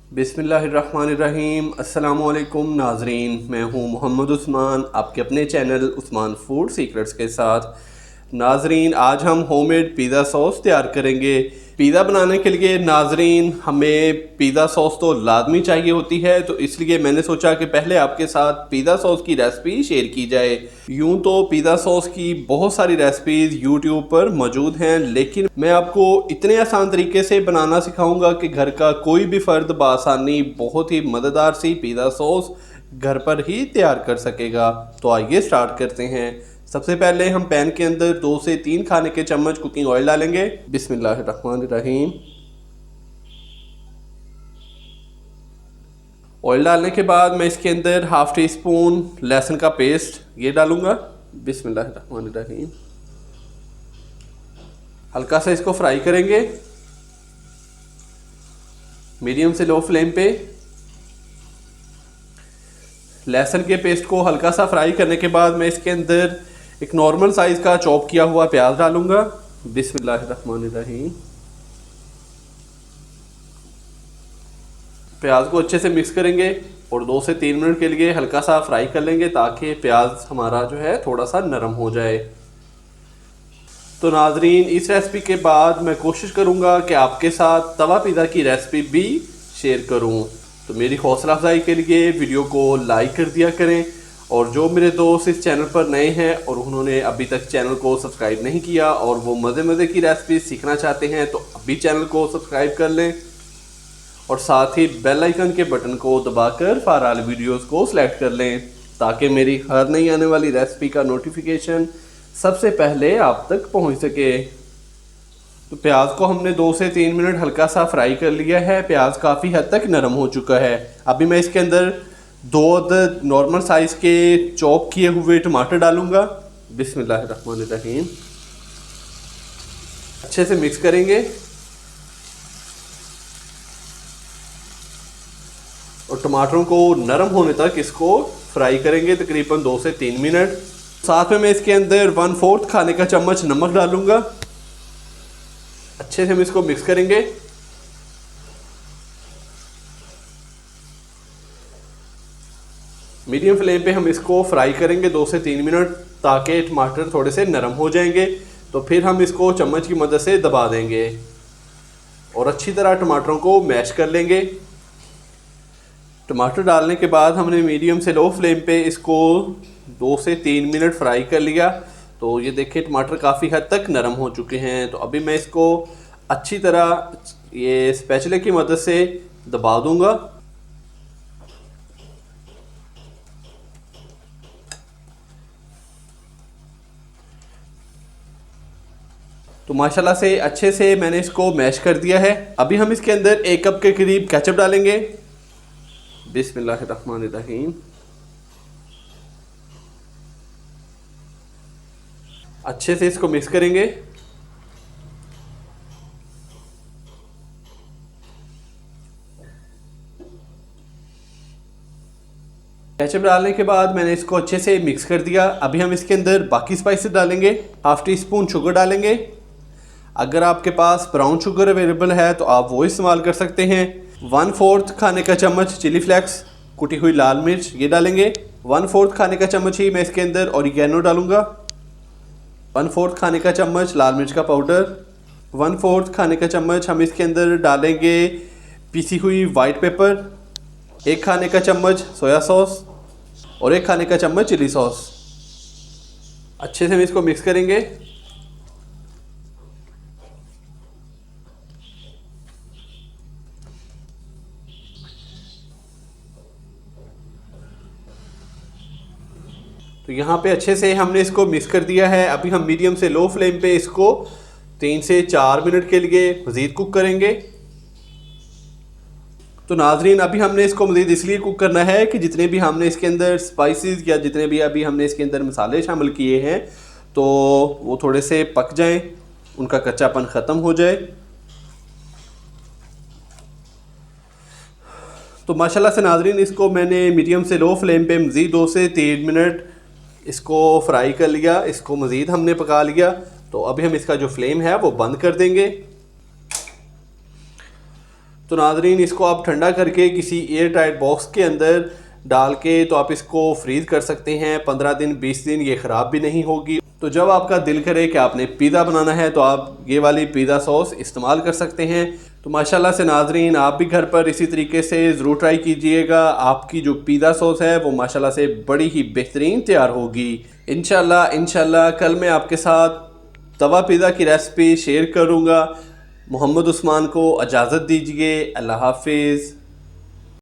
बिस्मिल्लाहिर्रहमानिर्रहीम। अस्सलामुअलैकुम नाजरीन, मैं हूं मोहम्मद उस्मान, आपके अपने चैनल उस्मान फूड सीक्रेट्स के साथ। नाजरीन, आज हम होममेड पिज़्ज़ा सॉस तैयार करेंगे। पिज़्ज़ा बनाने के लिए नाजरीन हमें पिज़्ज़ा सॉस तो लाजमी चाहिए होती है, तो इसलिए मैंने सोचा कि पहले आपके साथ पिज़्ज़ा सॉस की रेसिपी शेयर की जाए। यूं तो पिज़्ज़ा सॉस की बहुत सारी रेसिपीज़ यूट्यूब पर मौजूद हैं, लेकिन मैं आपको इतने आसान तरीके से बनाना सिखाऊंगा कि घर का कोई भी फ़र्द बआसानी बहुत ही मज़ेदार सी पिज़्ज़ा सॉस घर पर ही तैयार कर सकेगा। तो आइए स्टार्ट करते हैं। सबसे पहले हम पैन के अंदर 2 से 3 खाने के चम्मच कुकिंग ऑयल डालेंगे। बिस्मिल्लाहिर्रहमानिर्रहीम। ऑयल डालने के बाद मैं इसके अंदर हाफ़ टी स्पून लहसुन का पेस्ट ये डालूंगा। बिस्मिल्लाहिर्रहमानिर्रहीम। हल्का सा इसको फ्राई करेंगे मीडियम से लो फ्लेम पे। लहसुन के पेस्ट को हल्का सा फ्राई करने के बाद मैं इसके अंदर एक नॉर्मल साइज़ का चॉप किया हुआ प्याज डालूंगा। बिस्मिल्लाहिर्रहमानिर्रहीम। प्याज को अच्छे से मिक्स करेंगे और 2 से 3 मिनट के लिए हल्का सा फ्राई कर लेंगे ताकि प्याज हमारा जो है थोड़ा सा नरम हो जाए। तो नाजरीन, इस रेसिपी के बाद मैं कोशिश करूंगा कि आपके साथ तवा पिज़्ज़ा की रेसिपी भी शेयर करूं। तो मेरी हौसला अफजाई के लिए वीडियो को लाइक कर दिया करें, और जो मेरे दोस्त इस चैनल पर नए हैं और उन्होंने अभी तक चैनल को सब्सक्राइब नहीं किया और वो मज़े की रेसिपी सीखना चाहते हैं तो अभी चैनल को सब्सक्राइब कर लें और साथ ही बेल आइकन के बटन को दबाकर फाराल वीडियोस को सिलेक्ट कर लें ताकि मेरी हर नई आने वाली रेसिपी का नोटिफिकेशन सबसे पहले आप तक पहुंच सके। तो प्याज को हमने 2 से 3 मिनट हल्का सा फ्राई कर लिया है। प्याज काफ़ी हद तक नरम हो चुका है। अभी मैं इसके अंदर 2 अदद नॉर्मल साइज़ के चॉप किए हुए टमाटर डालूंगा। बिस्मिल्लाहिर्रहमानिर्रहीम। अच्छे से मिक्स करेंगे और टमाटरों को नरम होने तक इसको फ्राई करेंगे तकरीबन 2 से 3 मिनट। साथ में मैं इसके अंदर 1/4 खाने का चम्मच नमक डालूंगा। अच्छे से हम इसको मिक्स करेंगे। मीडियम फ्लेम पे हम इसको फ्राई करेंगे 2 से 3 मिनट ताकि टमाटर थोड़े से नरम हो जाएंगे। तो फिर हम इसको चम्मच की मदद से दबा देंगे और अच्छी तरह टमाटरों को मैश कर लेंगे। टमाटर डालने के बाद हमने मीडियम से लो फ्लेम पे इसको 2 से 3 मिनट फ्राई कर लिया। तो ये देखिए टमाटर काफ़ी हद तक नरम हो चुके हैं। तो अभी मैं इसको अच्छी तरह ये स्पैचुले की मदद से दबा दूंगा। तो माशाल्लाह से अच्छे से मैंने इसको मैश कर दिया है। अभी हम इसके अंदर 1 कप के करीब केचप डालेंगे। बिस्मिल्लाहिर्रहमानिर्रहीम। अच्छे से इसको मिक्स करेंगे। केचप डालने के बाद मैंने इसको अच्छे से मिक्स कर दिया। अभी हम इसके अंदर बाकी स्पाइसेस डालेंगे। हाफ़ टी स्पून शुगर डालेंगे। अगर आपके पास ब्राउन शुगर अवेलेबल है तो आप वो इस्तेमाल कर सकते हैं। 1/4 खाने का चम्मच चिली फ्लेक्स कुटी हुई लाल मिर्च ये डालेंगे। 1/4 खाने का चम्मच ही मैं इसके अंदर ऑरिगेनो डालूंगा। 1/4 खाने का चम्मच लाल मिर्च का पाउडर। 1/4 खाने का चम्मच हम इसके अंदर डालेंगे पीसी हुई वाइट पेपर। 1 खाने का चम्मच सोया सॉस और 1 खाने का चम्मच चिली सॉस। अच्छे से हम इसको मिक्स करेंगे। तो यहाँ पे अच्छे से हमने इसको मिक्स कर दिया है। अभी हम मीडियम से लो फ्लेम पे इसको 3 से 4 मिनट के लिए मज़ीद कुक करेंगे। तो नाजरीन, अभी हमने इसको मज़ीद इसलिए कुक करना है कि जितने भी हमने इसके अंदर स्पाइसेस या जितने भी अभी हमने इसके अंदर मसाले शामिल किए हैं तो वो थोड़े से पक जाएं, उनका कच्चापन ख़त्म हो जाए। तो माशाल्लाह से नाजरीन, इसको मैंने मीडियम से लो फ्लेम पे मज़ीद 2 से 3 मिनट इसको फ्राई कर लिया। इसको मज़ीद हमने पका लिया। तो अभी हम इसका जो फ्लेम है वो बंद कर देंगे। तो नाज़रीन इसको आप ठंडा करके किसी एयर टाइट बॉक्स के अंदर डाल के तो आप इसको फ्रीज़ कर सकते हैं। 15 दिन 20 दिन ये ख़राब भी नहीं होगी। तो जब आपका दिल करे कि आपने पिज़्ज़ा बनाना है तो आप ये वाली पिज़्ज़ा सॉस इस्तेमाल कर सकते हैं। तो माशाल्लाह से नाज़रीन आप भी घर पर इसी तरीके से ज़रूर ट्राई कीजिएगा। आपकी जो पिज़्ज़ा सॉस है वो माशाल्लाह से बड़ी ही बेहतरीन तैयार होगी। इंशाल्लाह कल मैं आपके साथ तवा पिज़्ज़ा की रेसिपी शेयर करूँगा। मोहम्मद उस्मान को इजाज़त दीजिए। अल्लाह हाफिज़।